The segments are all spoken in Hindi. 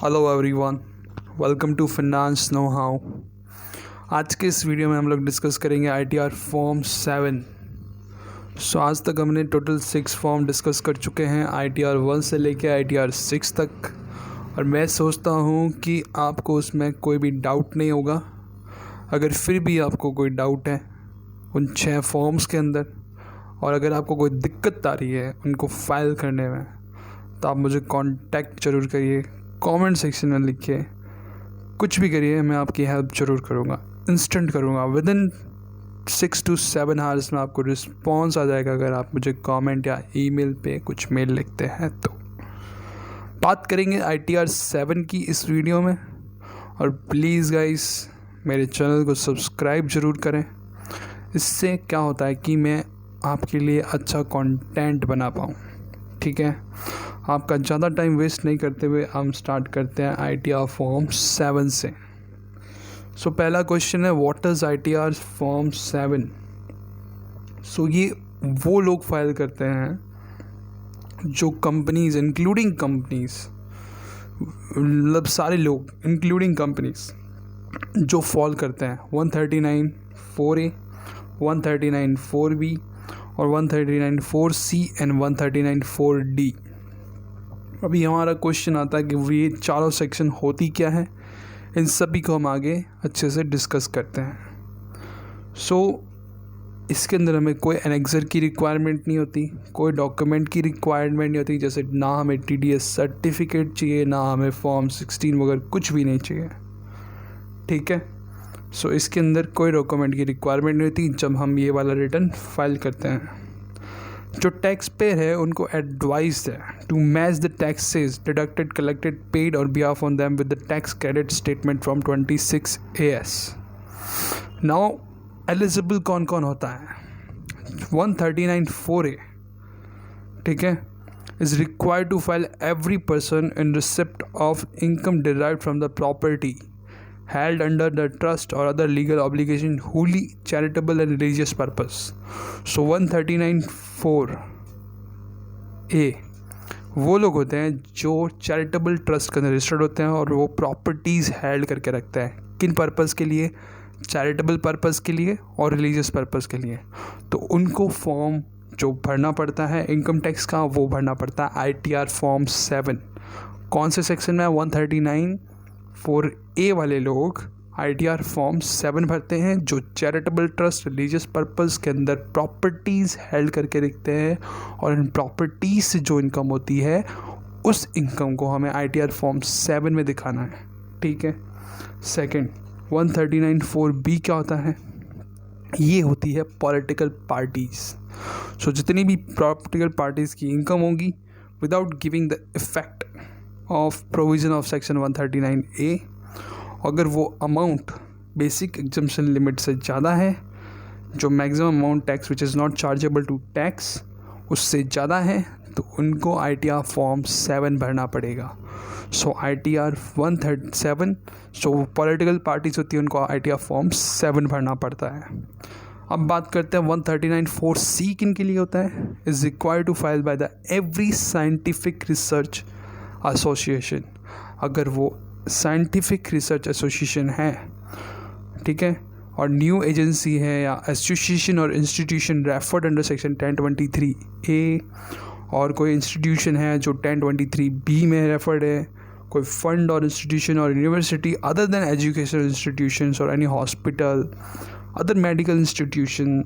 Hello everyone, welcome to finance know how. आज के इस वीडियो में हम लोग डिस्कस करेंगे आईटीआर फॉर्म 7। आज तक हमने टोटल 6 फॉर्म डिस्कस कर चुके हैं, आईटीआर 1 से लेके आईटीआर 6 तक। और मैं सोचता हूँ कि आपको उसमें कोई भी डाउट नहीं होगा। अगर फिर भी आपको कोई डाउट है उन 6 फॉर्म्स के अंदर, और अगर आपको कोई दिक्कत आ रही है उनको फाइल करने में, तो आप मुझे कांटेक्ट ज़रूर करिए, कमेंट सेक्शन में लिखिए, कुछ भी करिए, मैं आपकी हेल्प ज़रूर करूँगा, इंस्टेंट करूँगा। विदिन 6 to 7 आवर्स में आपको रिस्पॉन्स आ जाएगा अगर आप मुझे कमेंट या ईमेल पे कुछ मेल लिखते हैं। तो बात करेंगे आईटीआर 7 की इस वीडियो में। और प्लीज़ गाइस, मेरे चैनल को सब्सक्राइब ज़रूर करें। इससे क्या होता है कि मैं आपके लिए अच्छा कंटेंट बना पाऊँ। ठीक है, आपका ज़्यादा टाइम वेस्ट नहीं करते हुए हम स्टार्ट करते हैं आईटीआर फॉर्म 7 से। पहला क्वेश्चन है, व्हाट इज़ आईटीआर फॉर्म 7। ये वो लोग फाइल करते हैं जो कंपनीज, इंक्लूडिंग कंपनीज, मतलब सारे लोग इंक्लूडिंग कंपनीज जो फॉल करते हैं 139(4)A, 139(4)B और 139(4)C एंड 139(4)D। अभी हमारा क्वेश्चन आता है कि ये चारों सेक्शन होती क्या है। इन सभी को हम आगे अच्छे से डिस्कस करते हैं। इसके अंदर हमें कोई एनेक्सर की रिक्वायरमेंट नहीं होती, कोई डॉक्यूमेंट की रिक्वायरमेंट नहीं होती। जैसे ना हमें टीडीएस सर्टिफिकेट चाहिए, ना हमें फॉर्म 16 वगैरह कुछ भी नहीं चाहिए। ठीक है, इसके अंदर कोई डॉक्यूमेंट की रिक्वायरमेंट नहीं होती जब हम ये वाला रिटर्न फाइल करते हैं। जो टैक्स पेयर है उनको एडवाइज है to match the taxes deducted, collected, paid और behalf on them with the tax credit statement from 26 AS। Now eligible कौन कौन होता है? 139(4)A, ठीक है, is required to file every person in receipt of income derived from the property held under the trust or other legal obligation wholly charitable and religious purpose. 139(4)A वो लोग होते हैं जो चैरिटेबल ट्रस्ट के अंदर रजिस्टर्ड होते हैं और वो प्रॉपर्टीज़ हेल्ड करके रखते हैं। किन पर्पज़ के लिए? चैरिटेबल पर्पज़ के लिए और रिलीजियस पर्पज़ के लिए। तो उनको फॉर्म जो भरना पड़ता है इनकम टैक्स का, वो भरना पड़ता है आईटीआर फॉर्म 7। कौन से सेक्शन में? 139(4)A वाले लोग आईटीआर फॉर्म 7 भरते हैं जो चैरिटेबल ट्रस्ट, रिलीजियस पर्पस के अंदर प्रॉपर्टीज़ हेल्ड करके रखते हैं, और इन प्रॉपर्टीज़ से जो इनकम होती है उस इनकम को हमें आईटीआर फॉर्म 7 में दिखाना है। ठीक है। सेकंड, 139(4)B क्या होता है? ये होती है पॉलिटिकल पार्टीज़। जितनी भी पॉलिटिकल पार्टीज़ की इनकम होगी without giving the effect of provision of section 139A, अगर वो अमाउंट बेसिक एग्जम्पशन लिमिट से ज़्यादा है, जो maximum amount tax which is not chargeable to tax उससे ज़्यादा है, तो उनको आईटीआर फॉर्म 7 भरना पड़ेगा। आईटीआर 137, पॉलिटिकल पार्टीज होती है उनको आईटीआर फॉर्म 7 भरना पड़ता है। अब बात करते हैं 139(4)C किन के लिए होता है? Is required to file by the every scientific research association. अगर वो साइंटिफिक रिसर्च एसोसिएशन है, ठीक है, और न्यू एजेंसी है या एसोसिएशन और institution referred under section 1023A, और कोई इंस्टीट्यूशन है जो 1023B में रेफर्ड है, कोई फंड और इंस्टीट्यूशन और university other than educational institutions और any hospital, other medical institution,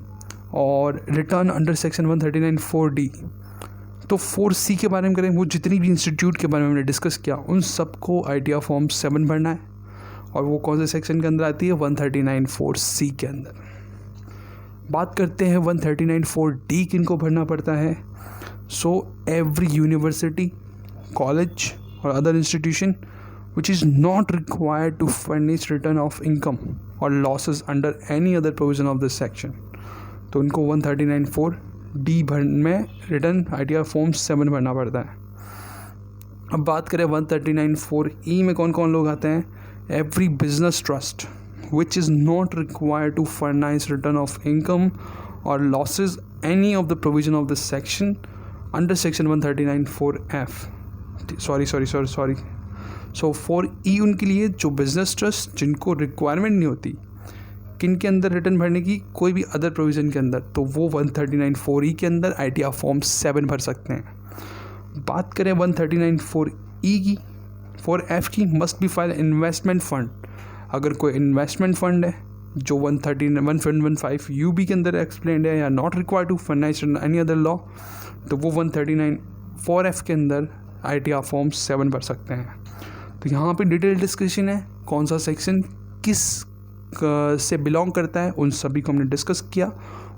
और रिटर्न अंडर सेक्शन 139(4)D। तो 4C के बारे में करें, वो जितनी भी इंस्टीट्यूट के बारे में हमने डिस्कस किया उन सबको आईटीआर फॉर्म 7 भरना है, और वो कौन से सेक्शन के अंदर आती है? 139(4)C के अंदर। बात करते हैं 139(4)D किन को भरना पड़ता है। एवरी यूनिवर्सिटी, कॉलेज और other institution which is not required to furnish return of income और losses under any other provision of this section, तो उनको 139(4)D में रिटर्न आईटीआर फॉर्म 7 भरना पड़ता है। अब बात करें 139(4)E में कौन कौन लोग आते हैं? Every business trust which is not required to furnish return of income और losses any of the provision of this section under section 139(4)F। So 4E उनके लिए जो बिजनेस ट्रस्ट जिनको रिक्वायरमेंट नहीं होती किन के अंदर रिटर्न भरने की, कोई भी अदर प्रोविज़न के अंदर, तो वो 139(4)E के अंदर ITR फॉर्म 7 भर सकते हैं। बात करें 139(4)E की, 4F की, must be file investment fund. अगर कोई इन्वेस्टमेंट फ़ंड है जो 115 UB के अंदर एक्सप्लेंड है या not required to furnish any other law, तो वो 139(4)F के अंदर ITR फॉर्म 7 भर सकते हैं। तो यहाँ पे डिटेल डिस्कशन है, कौन सा सेक्शन किस से बिलोंग करता है, उन सभी को हमने डिस्कस किया।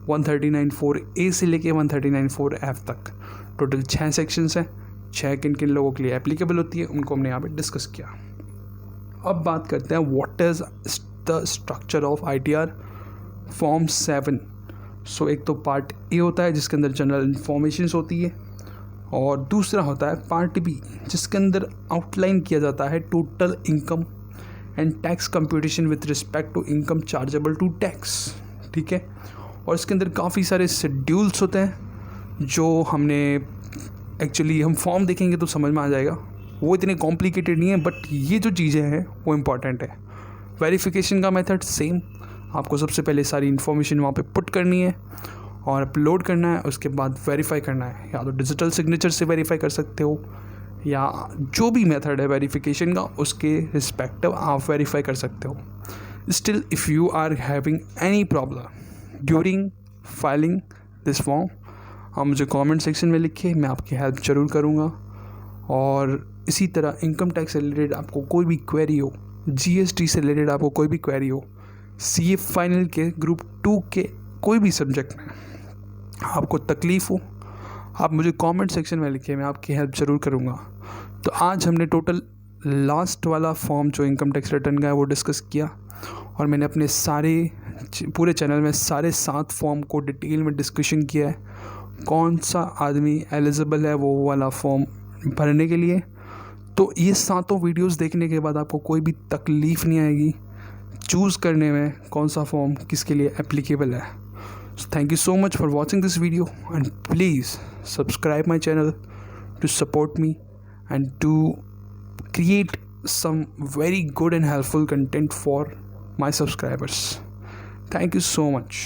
139(4)A से लेके 139(4)F तक टोटल 6 सेक्शंस हैं। 6 किन किन लोगों के लिए एप्लीकेबल होती है उनको हमने यहाँ पे डिस्कस किया। अब बात करते हैं what is the structure of ITR form 7। सो एक तो पार्ट ए होता है जिसके अंदर जनरल इन्फॉर्मेशंस होती है, और दूसरा होता है पार्ट बी जिसके अंदर आउटलाइन किया जाता है total income and tax computation with respect to income chargeable to tax. ठीक है, और इसके अंदर काफ़ी सारे शेड्यूल्स होते हैं जो हमने एक्चुअली हम फॉर्म देखेंगे तो समझ में आ जाएगा, वो इतने कॉम्प्लिकेटेड नहीं है, बट ये जो चीज़ें हैं वो इम्पॉर्टेंट है। वेरिफिकेशन का मेथड सेम, आपको सबसे पहले सारी इन्फॉर्मेशन वहाँ पे पुट करनी है और अपलोड करना है, उसके बाद वेरीफाई करना है। या तो डिजिटल सिग्नेचर से वेरीफाई कर सकते हो या जो भी मेथड है वेरिफिकेशन का उसके रिस्पेक्टिव आप वेरीफाई कर सकते हो। Still if you are having any problem during filing this form, आप मुझे कमेंट सेक्शन में लिखिए, मैं आपकी हेल्प ज़रूर करूँगा। और इसी तरह इनकम टैक्स से रिलेटेड आपको कोई भी क्वेरी हो, GST से रिलेटेड आपको कोई भी क्वेरी हो, CA फाइनल के ग्रुप 2 के कोई भी सब्जेक्ट में आपको तकलीफ़ हो, आप मुझे कमेंट सेक्शन में लिखिए, मैं आपकी हेल्प ज़रूर करूँगा। तो आज हमने टोटल लास्ट वाला फॉर्म जो इनकम टैक्स रिटर्न का है वो डिस्कस किया, और मैंने अपने पूरे चैनल में सारे 7 फॉर्म को डिटेल में डिस्कशन किया है, कौन सा आदमी एलिजिबल है वो वाला फॉर्म भरने के लिए। तो ये 7 वीडियोस देखने के बाद आपको कोई भी तकलीफ़ नहीं आएगी चूज़ करने में कौन सा फॉर्म किसके लिए एप्लीकेबल है। Thank you so much for watching this video and please subscribe my channel to support me and to create some very good and helpful content for my subscribers. Thank you so much.